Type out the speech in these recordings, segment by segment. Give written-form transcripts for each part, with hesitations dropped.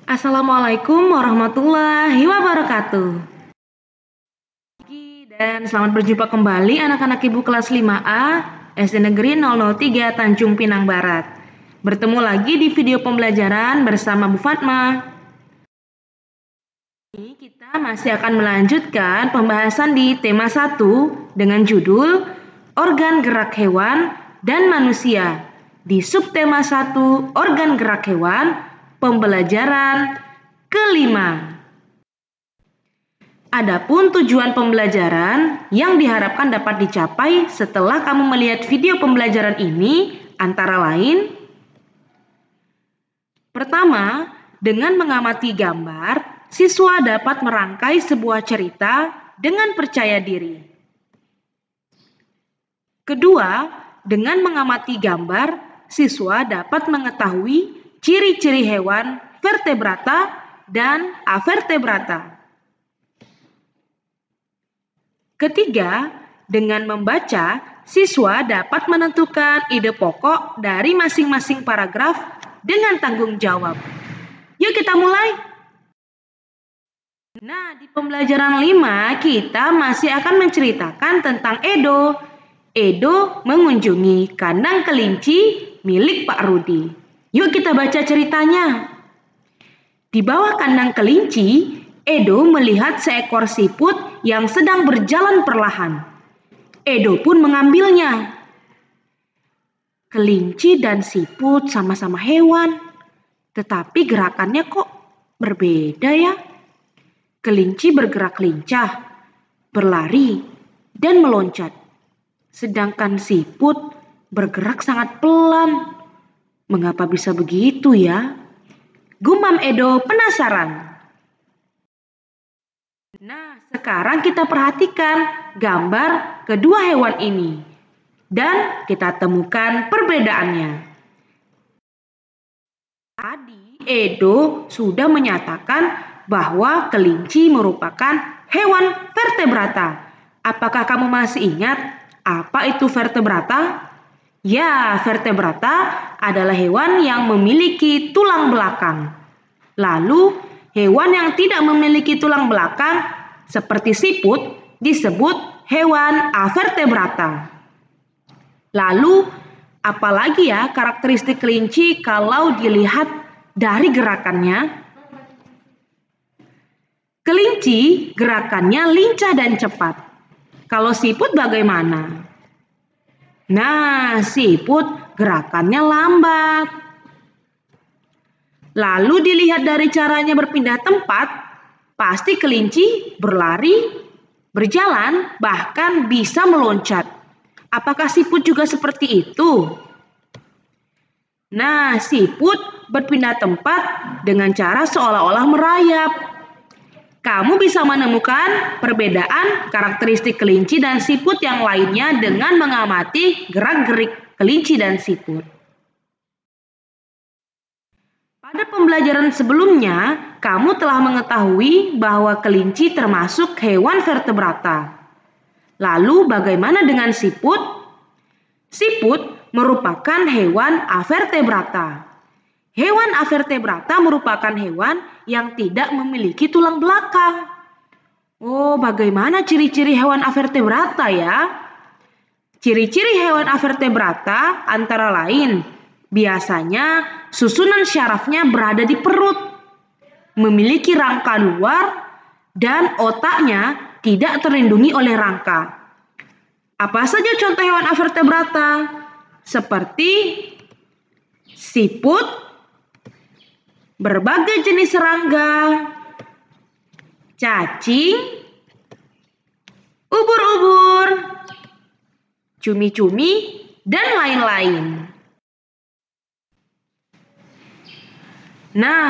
Assalamualaikum warahmatullahi wabarakatuh. Dan selamat berjumpa kembali anak-anak ibu kelas 5A SD Negeri 003 Tanjung Pinang Barat. Bertemu lagi di video pembelajaran bersama Bu Fatma. Ini kita masih akan melanjutkan pembahasan di tema 1 dengan judul Organ Gerak Hewan dan Manusia. Di subtema 1 Organ Gerak Hewan, pembelajaran kelima. Adapun tujuan pembelajaran yang diharapkan dapat dicapai setelah kamu melihat video pembelajaran ini antara lain: pertama, dengan mengamati gambar, siswa dapat merangkai sebuah cerita dengan percaya diri. Kedua, dengan mengamati gambar, siswa dapat mengetahui ciri-ciri hewan vertebrata dan avertebrata. Ketiga, dengan membaca, siswa dapat menentukan ide pokok dari masing-masing paragraf dengan tanggung jawab. Yuk kita mulai. Nah, di pembelajaran 5 kita masih akan menceritakan tentang Edo. Edo mengunjungi kandang kelinci milik Pak Rudi. Yuk kita baca ceritanya. Di bawah kandang kelinci, Edo melihat seekor siput yang sedang berjalan perlahan. Edo pun mengambilnya. Kelinci dan siput sama-sama hewan, tetapi gerakannya kok berbeda ya? Kelinci bergerak lincah, berlari, dan meloncat. Sedangkan siput bergerak sangat pelan. Mengapa bisa begitu ya? Gumam Edo penasaran. Nah, sekarang kita perhatikan gambar kedua hewan ini dan kita temukan perbedaannya. Tadi Edo sudah menyatakan bahwa kelinci merupakan hewan vertebrata. Apakah kamu masih ingat apa itu vertebrata? Ya, vertebrata adalah hewan yang memiliki tulang belakang. Lalu, hewan yang tidak memiliki tulang belakang seperti siput disebut hewan avertebrata. Lalu, apalagi ya karakteristik kelinci kalau dilihat dari gerakannya? Kelinci gerakannya lincah dan cepat. Kalau siput bagaimana? Nah, siput gerakannya lambat. Lalu dilihat dari caranya berpindah tempat, pasti kelinci berlari, berjalan, bahkan bisa meloncat. Apakah siput juga seperti itu? Nah, siput berpindah tempat dengan cara seolah-olah merayap. Kamu bisa menemukan perbedaan karakteristik kelinci dan siput yang lainnya dengan mengamati gerak-gerik kelinci dan siput. Pada pembelajaran sebelumnya, kamu telah mengetahui bahwa kelinci termasuk hewan vertebrata. Lalu bagaimana dengan siput? Siput merupakan hewan avertebrata. Hewan avertebrata merupakan hewan yang tidak memiliki tulang belakang. Oh, bagaimana ciri-ciri hewan avertebrata ya? Ciri-ciri hewan avertebrata antara lain, biasanya susunan syarafnya berada di perut, memiliki rangka luar, dan otaknya tidak terlindungi oleh rangka. Apa saja contoh hewan avertebrata? Seperti siput, berbagai jenis serangga, cacing, ubur-ubur, cumi-cumi, dan lain-lain. Nah,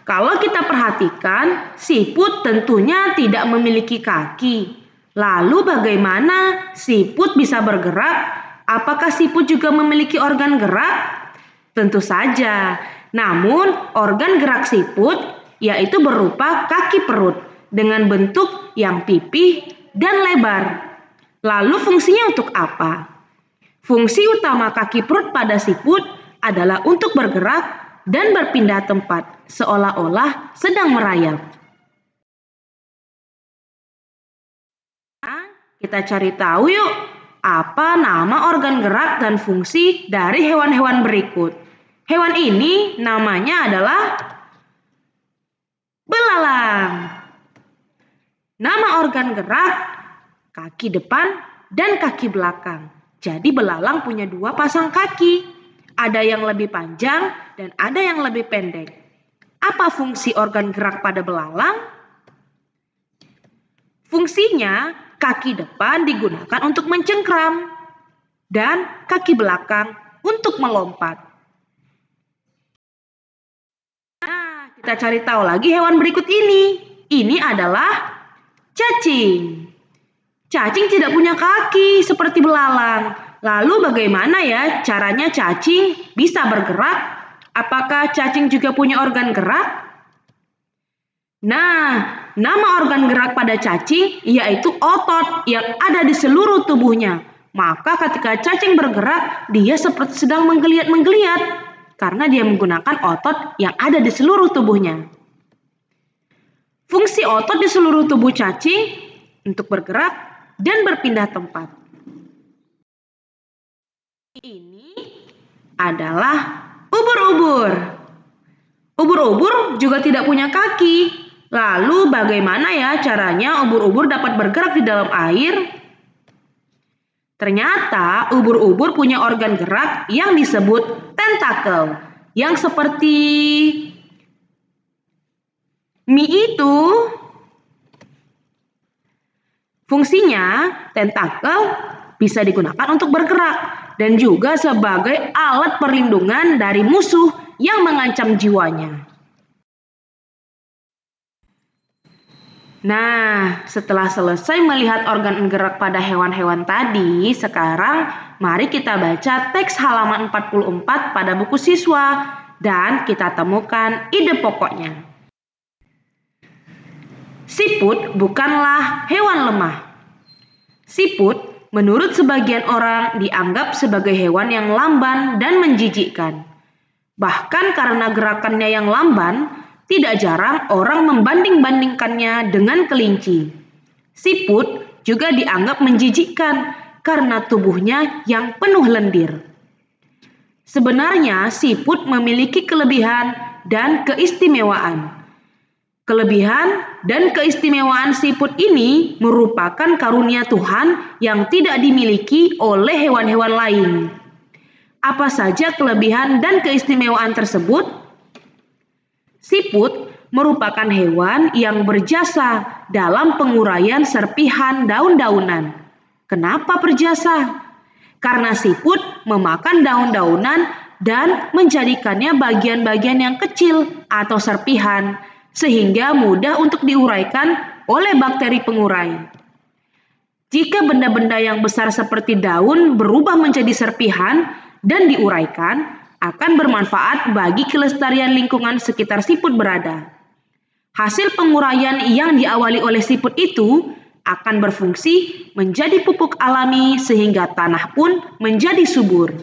kalau kita perhatikan, siput tentunya tidak memiliki kaki. Lalu bagaimana siput bisa bergerak? Apakah siput juga memiliki organ gerak? Tentu saja. Namun, organ gerak siput yaitu berupa kaki perut dengan bentuk yang pipih dan lebar. Lalu fungsinya untuk apa? Fungsi utama kaki perut pada siput adalah untuk bergerak dan berpindah tempat, seolah-olah sedang merayap. Nah, kita cari tahu yuk, apa nama organ gerak dan fungsi dari hewan-hewan berikut. Hewan ini namanya adalah belalang. Nama organ gerak, kaki depan dan kaki belakang. Jadi belalang punya 2 pasang kaki. Ada yang lebih panjang dan ada yang lebih pendek. Apa fungsi organ gerak pada belalang? Fungsinya, kaki depan digunakan untuk mencengkram dan kaki belakang untuk melompat. Nah, kita cari tahu lagi hewan berikut ini. Ini adalah cacing. Cacing tidak punya kaki seperti belalang. Lalu bagaimana ya caranya cacing bisa bergerak? Apakah cacing juga punya organ gerak? Nah, nama organ gerak pada cacing yaitu otot yang ada di seluruh tubuhnya. Maka ketika cacing bergerak, dia seperti sedang menggeliat-menggeliat karena dia menggunakan otot yang ada di seluruh tubuhnya. Fungsi otot di seluruh tubuh cacing untuk bergerak dan berpindah tempat. Ini adalah ubur-ubur. Ubur-ubur juga tidak punya kaki. Lalu bagaimana ya caranya ubur-ubur dapat bergerak di dalam air? Ternyata ubur-ubur punya organ gerak yang disebut tentakel, yang seperti mie itu. Fungsinya, tentakel bisa digunakan untuk bergerak dan juga sebagai alat perlindungan dari musuh yang mengancam jiwanya. Nah, setelah selesai melihat organ gerak pada hewan-hewan tadi, sekarang mari kita baca teks halaman 44 pada buku siswa dan kita temukan ide pokoknya. Siput bukanlah hewan lemah. Siput menurut sebagian orang dianggap sebagai hewan yang lamban dan menjijikkan. Bahkan karena gerakannya yang lamban, tidak jarang orang membanding-bandingkannya dengan kelinci. Siput juga dianggap menjijikkan karena tubuhnya yang penuh lendir. Sebenarnya siput memiliki kelebihan dan keistimewaan. Kelebihan dan keistimewaan siput ini merupakan karunia Tuhan yang tidak dimiliki oleh hewan-hewan lain. Apa saja kelebihan dan keistimewaan tersebut? Siput merupakan hewan yang berjasa dalam penguraian serpihan daun-daunan. Kenapa berjasa? Karena siput memakan daun-daunan dan menjadikannya bagian-bagian yang kecil atau serpihan, sehingga mudah untuk diuraikan oleh bakteri pengurai. Jika benda-benda yang besar seperti daun berubah menjadi serpihan dan diuraikan, akan bermanfaat bagi kelestarian lingkungan sekitar siput berada. Hasil penguraian yang diawali oleh siput itu akan berfungsi menjadi pupuk alami sehingga tanah pun menjadi subur.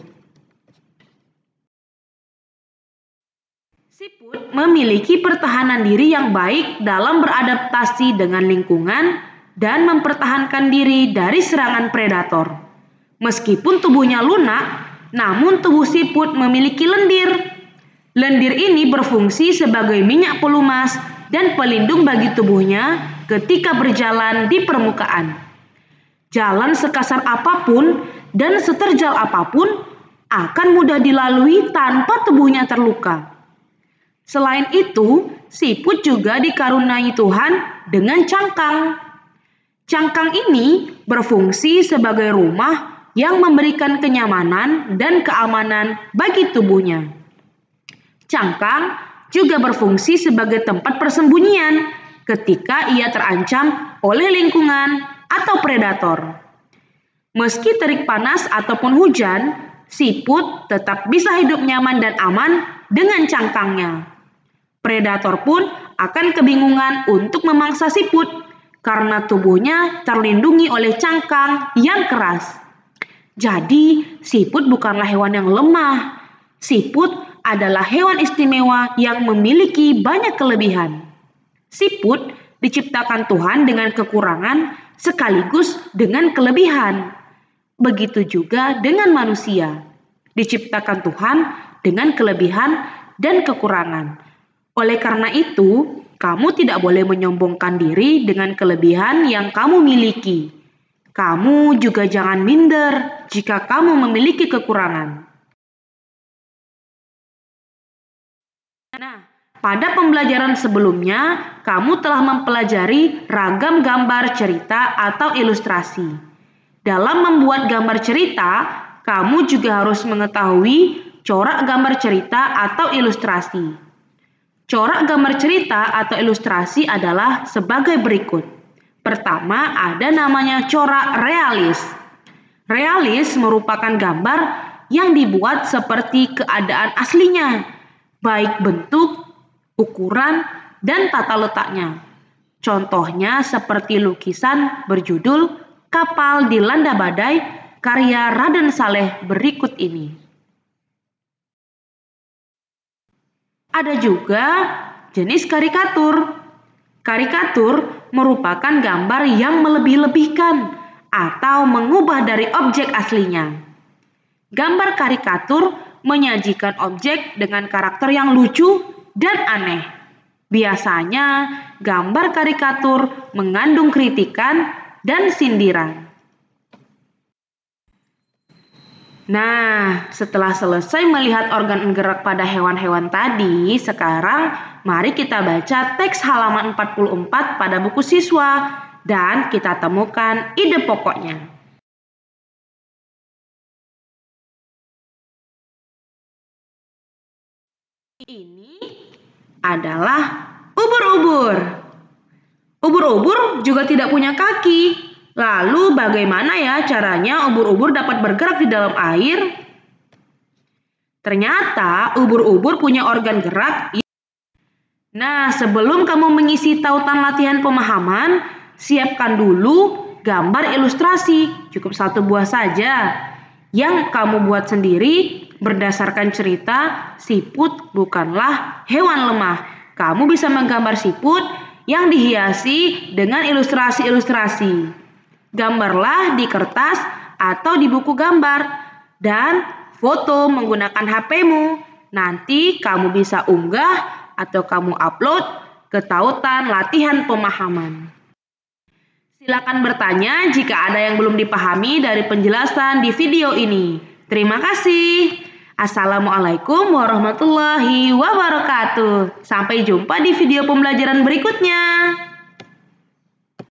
Siput memiliki pertahanan diri yang baik dalam beradaptasi dengan lingkungan dan mempertahankan diri dari serangan predator. Meskipun tubuhnya lunak, namun tubuh siput memiliki lendir. Lendir ini berfungsi sebagai minyak pelumas dan pelindung bagi tubuhnya ketika berjalan di permukaan. Jalan sekasar apapun dan seterjal apapun akan mudah dilalui tanpa tubuhnya terluka. Selain itu, siput juga dikaruniai Tuhan dengan cangkang. Cangkang ini berfungsi sebagai rumah yang memberikan kenyamanan dan keamanan bagi tubuhnya. Cangkang juga berfungsi sebagai tempat persembunyian ketika ia terancam oleh lingkungan atau predator. Meski terik panas ataupun hujan, siput tetap bisa hidup nyaman dan aman dengan cangkangnya. Predator pun akan kebingungan untuk memangsa siput karena tubuhnya terlindungi oleh cangkang yang keras. Jadi, siput bukanlah hewan yang lemah. Siput adalah hewan istimewa yang memiliki banyak kelebihan. Siput diciptakan Tuhan dengan kekurangan sekaligus dengan kelebihan. Begitu juga dengan manusia, diciptakan Tuhan dengan kelebihan dan kekurangan. Oleh karena itu, kamu tidak boleh menyombongkan diri dengan kelebihan yang kamu miliki. Kamu juga jangan minder jika kamu memiliki kekurangan. Nah, pada pembelajaran sebelumnya, kamu telah mempelajari ragam gambar cerita atau ilustrasi. Dalam membuat gambar cerita, kamu juga harus mengetahui corak gambar cerita atau ilustrasi. Corak gambar cerita atau ilustrasi adalah sebagai berikut. Pertama, ada namanya corak realis. Realis merupakan gambar yang dibuat seperti keadaan aslinya, baik bentuk, ukuran, dan tata letaknya. Contohnya seperti lukisan berjudul Kapal Dilanda Badai karya Raden Saleh berikut ini. Ada juga jenis karikatur. Karikatur merupakan gambar yang melebih-lebihkan atau mengubah dari objek aslinya. Gambar karikatur menyajikan objek dengan karakter yang lucu dan aneh. Biasanya, gambar karikatur mengandung kritikan dan sindiran. Nah, setelah selesai melihat organ gerak pada hewan-hewan tadi, sekarang mari kita baca teks halaman 44 pada buku siswa dan kita temukan ide pokoknya. Ini adalah ubur-ubur. Ubur-ubur juga tidak punya kaki. Lalu bagaimana ya caranya ubur-ubur dapat bergerak di dalam air? Ternyata ubur-ubur punya organ gerak. Nah, sebelum kamu mengisi tautan latihan pemahaman, siapkan dulu gambar ilustrasi, cukup 1 buah saja, yang kamu buat sendiri berdasarkan cerita siput bukanlah hewan lemah. Kamu bisa menggambar siput yang dihiasi dengan ilustrasi-ilustrasi. Gambarlah di kertas atau di buku gambar dan foto menggunakan HP-mu. Nanti kamu bisa unggah atau kamu upload ke tautan latihan pemahaman. Silakan bertanya jika ada yang belum dipahami dari penjelasan di video ini. Terima kasih. Assalamualaikum warahmatullahi wabarakatuh. Sampai jumpa di video pembelajaran berikutnya.